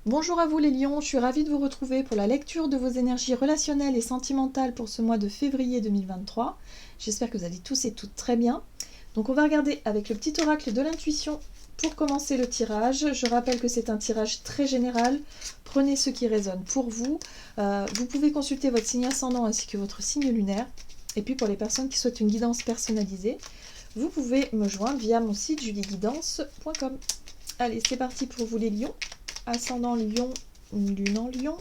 Bonjour à vous les lions, je suis ravie de vous retrouver pour la lecture de vos énergies relationnelles et sentimentales pour ce mois de février 2023. J'espère que vous allez tous et toutes très bien. Donc on va regarder avec le petit oracle de l'intuition pour commencer le tirage. Je rappelle que c'est un tirage très général, prenez ce qui résonne pour vous. Vous pouvez consulter votre signe ascendant ainsi que votre signe lunaire. Et puis pour les personnes qui souhaitent une guidance personnalisée, vous pouvez me joindre via mon site julieguidance.com. Allez, c'est parti pour vous les lions. Ascendant Lion, Lune en Lion.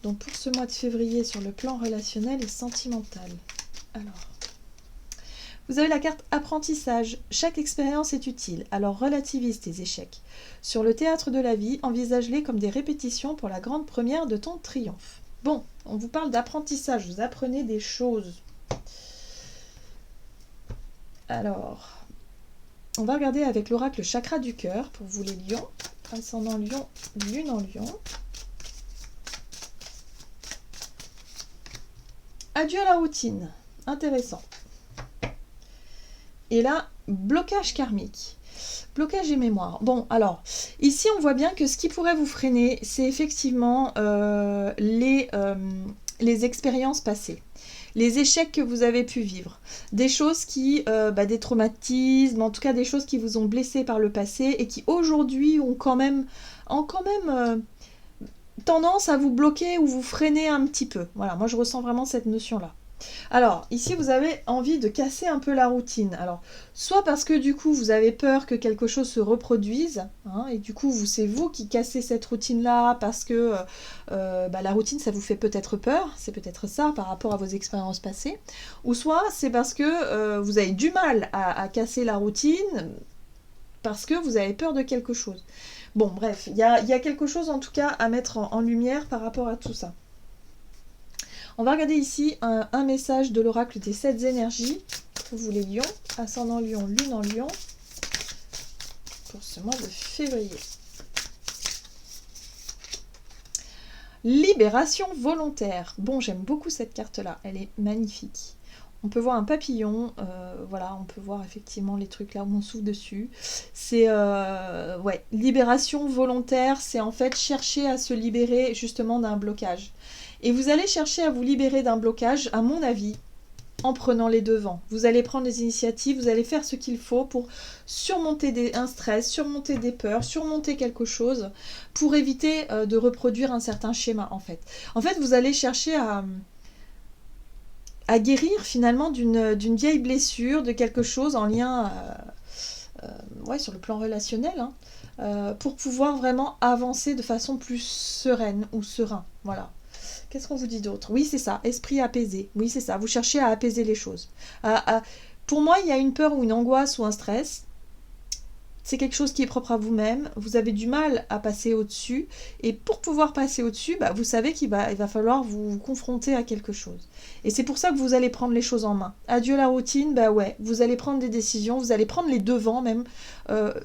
Donc pour ce mois de février sur le plan relationnel et sentimental. Alors, vous avez la carte apprentissage. Chaque expérience est utile, alors relativise tes échecs. Sur le théâtre de la vie, envisage-les comme des répétitions pour la grande première de ton triomphe. Bon, on vous parle d'apprentissage, vous apprenez des choses. Alors, on va regarder avec l'oracle chakra du cœur pour vous les lions. Ascendant Lion, Lune en Lion. Adieu à la routine. Intéressant. Et là, blocage karmique. Blocage et mémoire. Bon, alors, ici, on voit bien que ce qui pourrait vous freiner, c'est effectivement les expériences passées. Les échecs que vous avez pu vivre. Des choses qui, des traumatismes, en tout cas des choses qui vous ont blessé par le passé et qui aujourd'hui ont quand même tendance à vous bloquer ou vous freiner un petit peu. Voilà, moi je ressens vraiment cette notion-là. Alors, ici, vous avez envie de casser un peu la routine. Alors, soit parce que du coup, vous avez peur que quelque chose se reproduise, hein, et du coup, c'est vous qui cassez cette routine-là, parce que la routine, ça vous fait peut-être peur, c'est peut-être ça par rapport à vos expériences passées, ou soit c'est parce que vous avez du mal à casser la routine, parce que vous avez peur de quelque chose. Bon, bref, il y a quelque chose en tout cas à mettre en lumière par rapport à tout ça. On va regarder ici un message de l'oracle des 7 énergies pour vous les lions, ascendant Lion, Lune en Lion, pour ce mois de février. Libération volontaire. Bon, j'aime beaucoup cette carte-là, elle est magnifique. On peut voir un papillon, voilà, on peut voir effectivement les trucs là où on souffle dessus. C'est, libération volontaire, c'est en fait chercher à se libérer justement d'un blocage. Et vous allez chercher à vous libérer d'un blocage, à mon avis, en prenant les devants. Vous allez prendre les initiatives, vous allez faire ce qu'il faut pour surmonter un stress, surmonter des peurs, surmonter quelque chose, pour éviter de reproduire un certain schéma, en fait. En fait, vous allez chercher à guérir finalement d'une vieille blessure, de quelque chose en lien sur le plan relationnel, hein, pour pouvoir vraiment avancer de façon plus sereine ou serein. Voilà. Qu'est-ce qu'on vous dit d'autre? Oui, c'est ça, esprit apaisé. Oui, c'est ça, vous cherchez à apaiser les choses. Pour moi, il y a une peur ou une angoisse ou un stress. C'est quelque chose qui est propre à vous-même. Vous avez du mal à passer au-dessus. Et pour pouvoir passer au-dessus, vous savez il va falloir vous confronter à quelque chose. Et c'est pour ça que vous allez prendre les choses en main. Adieu la routine, vous allez prendre des décisions, vous allez prendre les devants même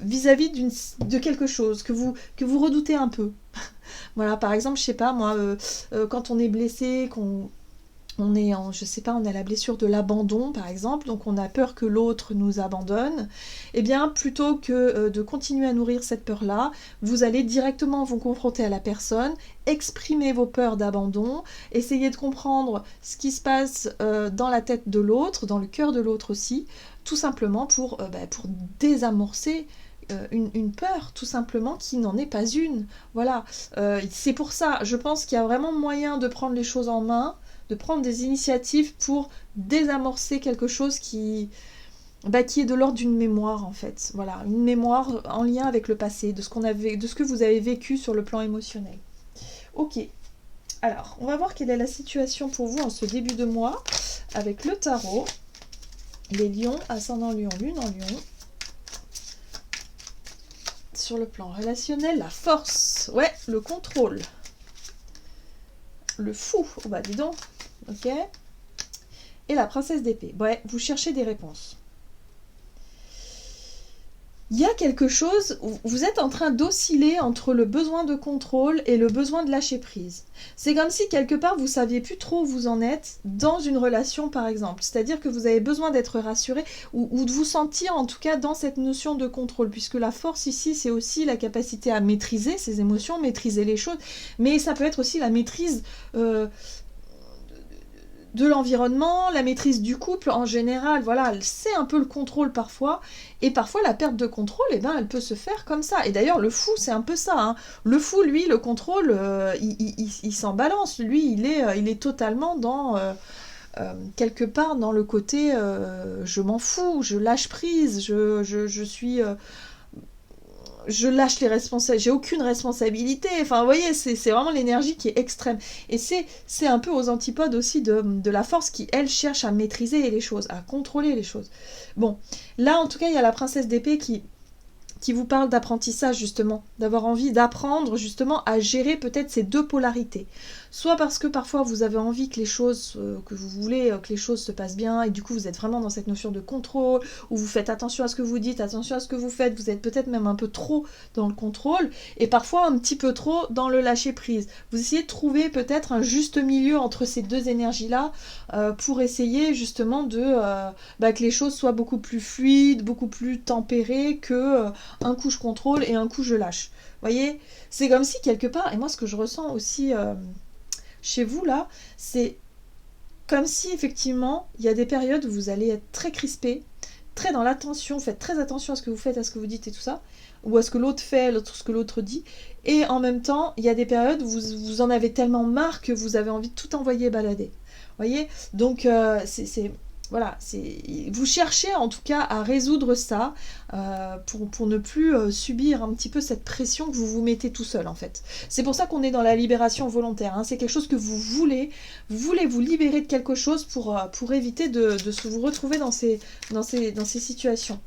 vis-à-vis de quelque chose que vous redoutez un peu. Voilà, par exemple, je sais pas, moi, quand on est blessé, on a la blessure de l'abandon, par exemple, donc on a peur que l'autre nous abandonne, eh bien, plutôt que de continuer à nourrir cette peur-là, vous allez directement vous confronter à la personne, exprimer vos peurs d'abandon, essayer de comprendre ce qui se passe dans la tête de l'autre, dans le cœur de l'autre aussi, tout simplement pour désamorcer une peur, tout simplement, qui n'en est pas une. Voilà, c'est pour ça, je pense qu'il y a vraiment moyen de prendre les choses en main, de prendre des initiatives pour désamorcer quelque chose qui est de l'ordre d'une mémoire, en fait. Voilà, une mémoire en lien avec le passé, de ce que vous avez vécu sur le plan émotionnel. Ok, alors, on va voir quelle est la situation pour vous en ce début de mois, avec le tarot, les lions, ascendant lion, lune en lion. Sur le plan relationnel, la force, ouais, le contrôle, le fou, dis donc, ok, et la princesse d'épée. Ouais, vous cherchez des réponses. il y a quelque chose, vous êtes en train d'osciller entre le besoin de contrôle et le besoin de lâcher prise. C'est comme si quelque part vous saviez plus trop où vous en êtes dans une relation par exemple. C'est-à-dire que vous avez besoin d'être rassuré ou de vous sentir en tout cas dans cette notion de contrôle. Puisque la force ici c'est aussi la capacité à maîtriser ses émotions, maîtriser les choses. Mais ça peut être aussi la maîtrise... de l'environnement, la maîtrise du couple en général, voilà, c'est un peu le contrôle parfois, et parfois la perte de contrôle, eh ben, elle peut se faire comme ça. Et d'ailleurs, le fou, c'est un peu ça, hein. Le fou, lui, le contrôle, il s'en balance, lui, il est totalement dans... quelque part dans le côté je m'en fous, je lâche prise, je suis... je lâche les responsabilités, j'ai aucune responsabilité. Enfin, vous voyez, c'est vraiment l'énergie qui est extrême. Et c'est un peu aux antipodes aussi de la force qui, elle, cherche à maîtriser les choses, à contrôler les choses. Bon, là, en tout cas, il y a la princesse d'épée qui vous parle d'apprentissage, justement, d'avoir envie d'apprendre, justement, à gérer peut-être ces deux polarités. Soit parce que parfois vous avez envie que les choses, que vous voulez que les choses se passent bien, et du coup vous êtes vraiment dans cette notion de contrôle, où vous faites attention à ce que vous dites, attention à ce que vous faites, vous êtes peut-être même un peu trop dans le contrôle, et parfois un petit peu trop dans le lâcher-prise. Vous essayez de trouver peut-être un juste milieu entre ces deux énergies-là, pour essayer justement que les choses soient beaucoup plus fluides, beaucoup plus tempérées, que un coup je contrôle et un coup je lâche. Vous voyez, c'est comme si quelque part, et moi ce que je ressens aussi chez vous là, c'est comme si effectivement il y a des périodes où vous allez être très crispé, très dans l'attention, faites très attention à ce que vous faites, à ce que vous dites et tout ça, ou à ce que l'autre fait, ce que l'autre dit, et en même temps il y a des périodes où vous en avez tellement marre que vous avez envie de tout envoyer balader. Vous voyez, donc voilà, vous cherchez en tout cas à résoudre ça pour ne plus subir un petit peu cette pression que vous vous mettez tout seul en fait. C'est pour ça qu'on est dans la libération volontaire, hein. C'est quelque chose que vous voulez vous libérer de quelque chose pour éviter de vous retrouver dans ces situations.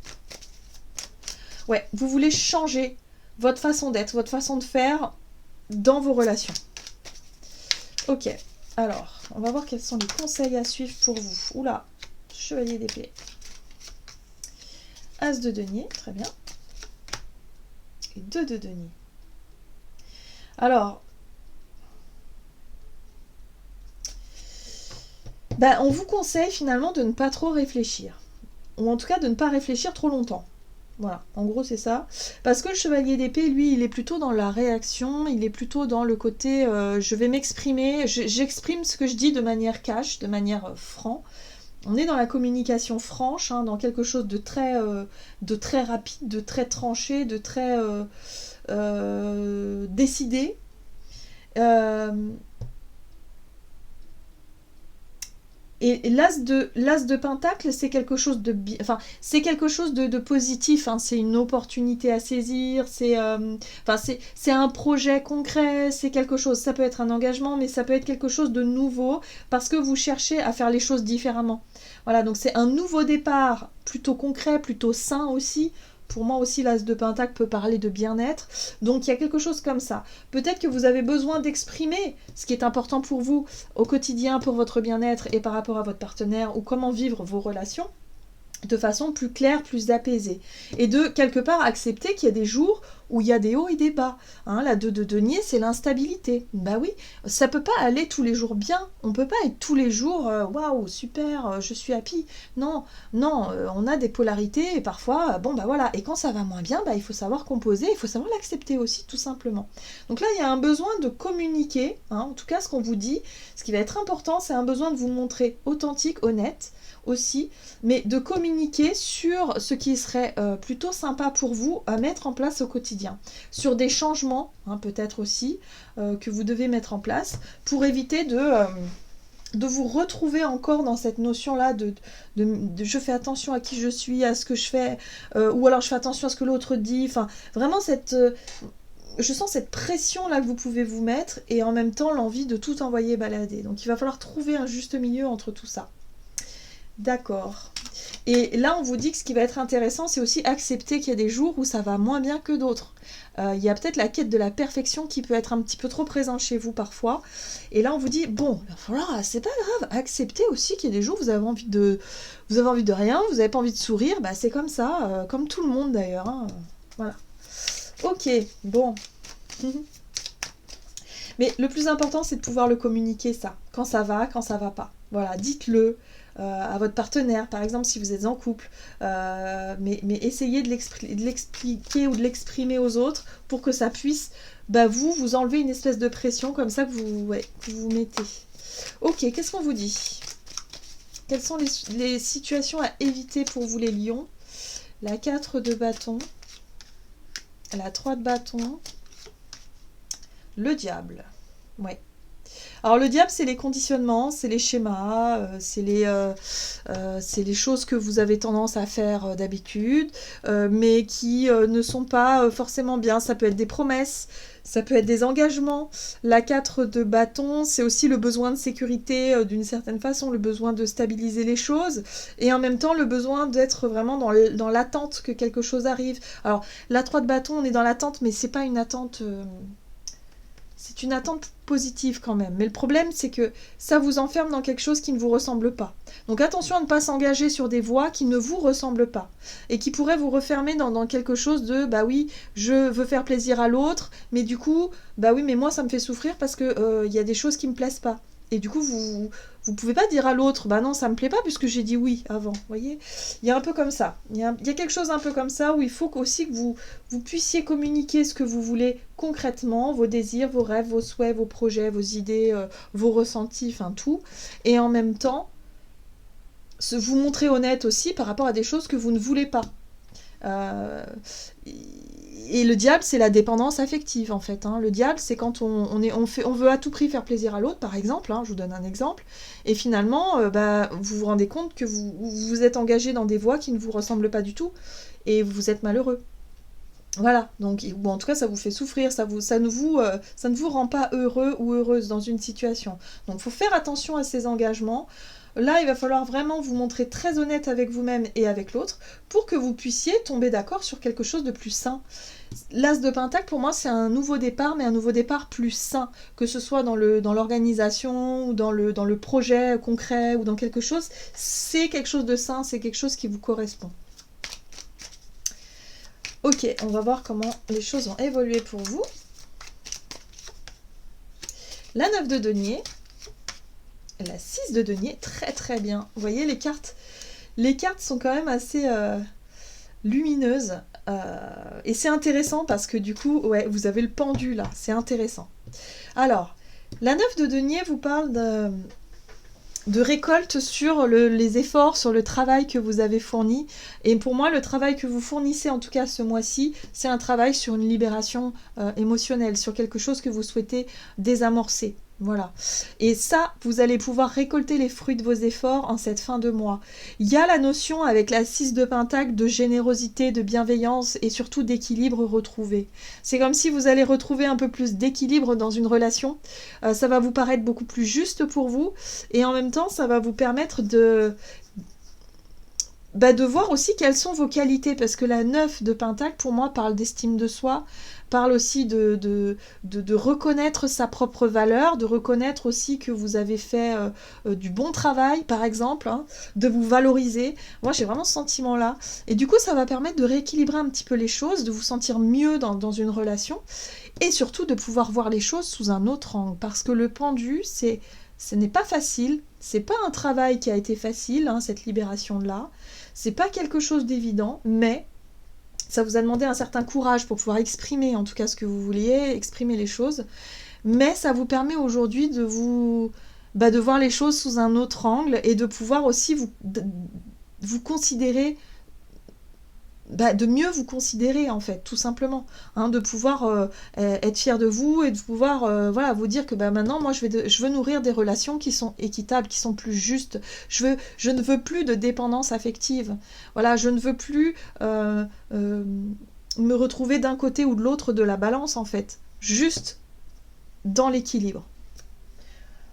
Ouais, vous voulez changer votre façon d'être, votre façon de faire dans vos relations. Ok, alors, on va voir quels sont les conseils à suivre pour vous. Oula, chevalier d'épée. As de denier, très bien. Et 2 de denier. Alors, on vous conseille finalement de ne pas trop réfléchir. Ou en tout cas de ne pas réfléchir trop longtemps. Voilà, en gros c'est ça. Parce que le chevalier d'épée, lui, il est plutôt dans la réaction, il est plutôt dans le côté je vais m'exprimer, j'exprime ce que je dis de manière cash, de manière franc. On est dans la communication franche, hein, dans quelque chose de très rapide, de très tranché, de très décidé. Et l'as de pentacle, c'est quelque chose c'est quelque chose de positif, hein. C'est une opportunité à saisir, c'est un projet concret, c'est quelque chose, ça peut être un engagement, mais ça peut être quelque chose de nouveau, parce que vous cherchez à faire les choses différemment. Voilà, donc c'est un nouveau départ, plutôt concret, plutôt sain aussi. Pour moi aussi, l'as de pentacle peut parler de bien-être. Donc il y a quelque chose comme ça. Peut-être que vous avez besoin d'exprimer ce qui est important pour vous au quotidien, pour votre bien-être et par rapport à votre partenaire, ou comment vivre vos relations de façon plus claire, plus apaisée. Et de, quelque part, accepter qu'il y a des jours où il y a des hauts et des bas. Hein, la 2 de denier, c'est l'instabilité. Bah oui, ça peut pas aller tous les jours bien. On peut pas être tous les jours, waouh, super, je suis happy. Non, on a des polarités et parfois, voilà. Et quand ça va moins bien, il faut savoir composer, il faut savoir l'accepter aussi, tout simplement. Donc là, il y a un besoin de communiquer, hein, en tout cas, ce qu'on vous dit. Ce qui va être important, c'est un besoin de vous montrer authentique, honnête, aussi, mais de communiquer sur ce qui serait plutôt sympa pour vous à mettre en place au quotidien, sur des changements, hein, peut-être aussi, que vous devez mettre en place pour éviter de vous retrouver encore dans cette notion-là de je fais attention à qui je suis, à ce que je fais, ou alors je fais attention à ce que l'autre dit, enfin, vraiment je sens cette pression-là que vous pouvez vous mettre, et en même temps l'envie de tout envoyer balader. Donc il va falloir trouver un juste milieu entre tout ça. D'accord. Et là, on vous dit que ce qui va être intéressant, c'est aussi accepter qu'il y a des jours où ça va moins bien que d'autres. Il y a peut-être la quête de la perfection qui peut être un petit peu trop présente chez vous parfois. Et là, on vous dit, bon, il va falloir, c'est pas grave, accepter aussi qu'il y a des jours où vous avez envie de rien, vous n'avez pas envie de sourire, bah c'est comme ça, comme tout le monde d'ailleurs, hein. Voilà. Ok, bon. Mais le plus important, c'est de pouvoir le communiquer, ça. Quand ça va pas. Voilà, dites-le à votre partenaire, par exemple, si vous êtes en couple. Mais essayez de l'expliquer ou de l'exprimer aux autres pour que ça puisse, bah, vous enlever une espèce de pression comme ça que vous mettez. Ok, qu'est-ce qu'on vous dit? Quelles sont les situations à éviter pour vous, les lions? La 4 de bâton, la 3 de bâton, le diable. Ouais. Alors le diable, c'est les conditionnements, c'est les schémas, c'est les choses que vous avez tendance à faire d'habitude, mais qui ne sont pas forcément bien. Ça peut être des promesses, ça peut être des engagements. La 4 de bâton, c'est aussi le besoin de sécurité d'une certaine façon, le besoin de stabiliser les choses, et en même temps le besoin d'être vraiment dans l'attente que quelque chose arrive. Alors la 3 de bâton, on est dans l'attente, mais c'est pas une attente... c'est une attente positive quand même. Mais le problème, c'est que ça vous enferme dans quelque chose qui ne vous ressemble pas. Donc attention à ne pas s'engager sur des voies qui ne vous ressemblent pas. Et qui pourraient vous refermer dans quelque chose de, bah oui, je veux faire plaisir à l'autre, mais du coup, bah oui, mais moi ça me fait souffrir parce que y a des choses qui me plaisent pas. Et du coup, vous pouvez pas dire à l'autre, bah non, ça me plaît pas puisque j'ai dit oui avant, vous voyez. Il y a un peu comme ça. Il y a quelque chose un peu comme ça où il faut aussi que vous puissiez communiquer ce que vous voulez concrètement, vos désirs, vos rêves, vos souhaits, vos projets, vos idées, vos ressentis, enfin tout. Et en même temps, vous montrer honnête aussi par rapport à des choses que vous ne voulez pas. Et le diable, c'est la dépendance affective, en fait. Hein. Le diable, c'est quand on veut à tout prix faire plaisir à l'autre, par exemple. Hein, je vous donne un exemple. Et finalement, vous vous rendez compte que vous vous êtes engagé dans des voies qui ne vous ressemblent pas du tout. Et vous êtes malheureux. Voilà, donc bon, en tout cas ça vous fait souffrir, ça ne vous rend pas heureux ou heureuse dans une situation. Donc il faut faire attention à ces engagements. Là, il va falloir vraiment vous montrer très honnête avec vous-même et avec l'autre pour que vous puissiez tomber d'accord sur quelque chose de plus sain. L'As de Pentacle, pour moi, c'est un nouveau départ, mais un nouveau départ plus sain, que ce soit dans l'organisation ou dans le projet concret ou dans quelque chose. C'est quelque chose de sain, c'est quelque chose qui vous correspond. Ok, on va voir comment les choses ont évolué pour vous. La 9 de denier, la 6 de denier, très très bien. Vous voyez, les cartes sont quand même assez lumineuses. Et c'est intéressant parce que du coup, ouais, vous avez le pendu là, c'est intéressant. Alors, la 9 de denier vous parle de récolte sur les efforts, sur le travail que vous avez fourni. Et pour moi, le travail que vous fournissez, en tout cas ce mois-ci, c'est un travail sur une libération émotionnelle, sur quelque chose que vous souhaitez désamorcer. Voilà. Et ça, vous allez pouvoir récolter les fruits de vos efforts en cette fin de mois. Il y a la notion avec la 6 de Pentacle de générosité, de bienveillance et surtout d'équilibre retrouvé. C'est comme si vous allez retrouver un peu plus d'équilibre dans une relation. Ça va vous paraître beaucoup plus juste pour vous et en même temps, ça va vous permettre de voir aussi quelles sont vos qualités, parce que la 9 de Pentacle, pour moi, parle d'estime de soi, parle aussi de reconnaître sa propre valeur, de reconnaître aussi que vous avez fait du bon travail, par exemple, hein, de vous valoriser. Moi, j'ai vraiment ce sentiment-là. Et du coup, ça va permettre de rééquilibrer un petit peu les choses, de vous sentir mieux dans une relation, et surtout de pouvoir voir les choses sous un autre angle, parce que le pendu, ce n'est pas facile, c'est pas un travail qui a été facile, hein, cette libération-là. C'est pas quelque chose d'évident, mais ça vous a demandé un certain courage pour pouvoir exprimer en tout cas ce que vous vouliez, exprimer les choses. Mais ça vous permet aujourd'hui de de voir les choses sous un autre angle et de pouvoir aussi vous considérer, de mieux vous considérer en fait, tout simplement, hein, de pouvoir être fier de vous et de pouvoir vous dire que maintenant moi je veux nourrir des relations qui sont équitables, qui sont plus justes. Je ne veux plus de dépendance affective. Voilà, je ne veux plus me retrouver d'un côté ou de l'autre de la balance en fait, juste dans l'équilibre.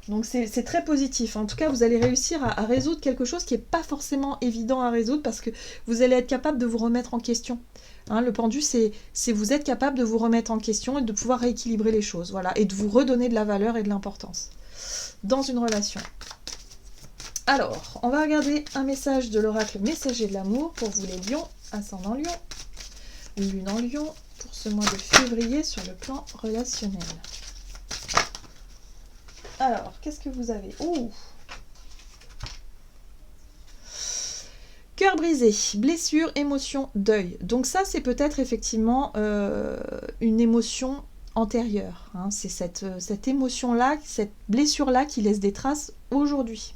Donc c'est très positif. En tout cas, vous allez réussir à résoudre quelque chose qui n'est pas forcément évident à résoudre parce que vous allez être capable de vous remettre en question. Hein, le pendu, c'est vous êtes capable de vous remettre en question et de pouvoir rééquilibrer les choses, voilà, et de vous redonner de la valeur et de l'importance dans une relation. Alors, on va regarder un message de l'oracle messager de l'amour pour vous les lions, ascendant lion, lune en lion, pour ce mois de février sur le plan relationnel. Alors, qu'est-ce que vous avez? Ouh! Cœur brisé, blessure, émotion, deuil. Donc ça, c'est peut-être effectivement une émotion antérieure. Hein. C'est cette émotion-là, cette blessure-là qui laisse des traces aujourd'hui.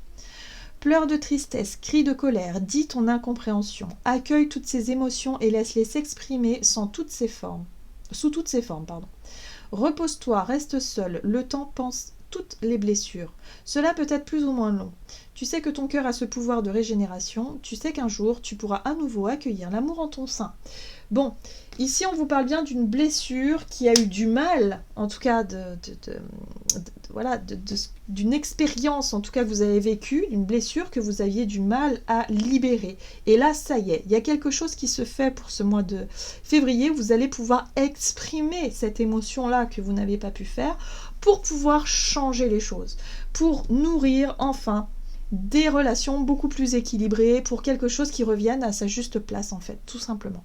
Pleurs de tristesse, cris de colère, dis ton incompréhension. Accueille toutes ces émotions et laisse-les s'exprimer sous toutes ces formes. Repose-toi, reste seul, le temps pense toutes les blessures. Cela peut être plus ou moins long. Tu sais que ton cœur a ce pouvoir de régénération, tu sais qu'un jour, tu pourras à nouveau accueillir l'amour en ton sein. Bon, ici on vous parle bien d'une blessure qui a eu du mal, en tout cas d'une expérience en tout cas que vous avez vécue, d'une blessure que vous aviez du mal à libérer. Et là, ça y est, il y a quelque chose qui se fait pour ce mois de février, vous allez pouvoir exprimer cette émotion-là que vous n'avez pas pu faire pour pouvoir changer les choses, pour nourrir enfin des relations beaucoup plus équilibrées, pour quelque chose qui revienne à sa juste place en fait, tout simplement.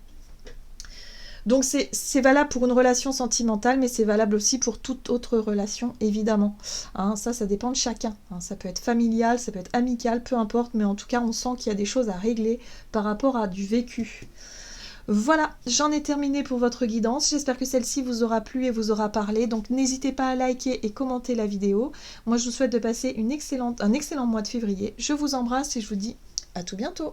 Donc c'est valable pour une relation sentimentale, mais c'est valable aussi pour toute autre relation, évidemment. Hein, ça dépend de chacun. Hein, ça peut être familial, ça peut être amical, peu importe, mais en tout cas, on sent qu'il y a des choses à régler par rapport à du vécu. Voilà, j'en ai terminé pour votre guidance. J'espère que celle-ci vous aura plu et vous aura parlé. Donc n'hésitez pas à liker et commenter la vidéo. Moi, je vous souhaite de passer un excellent mois de février. Je vous embrasse et je vous dis à tout bientôt.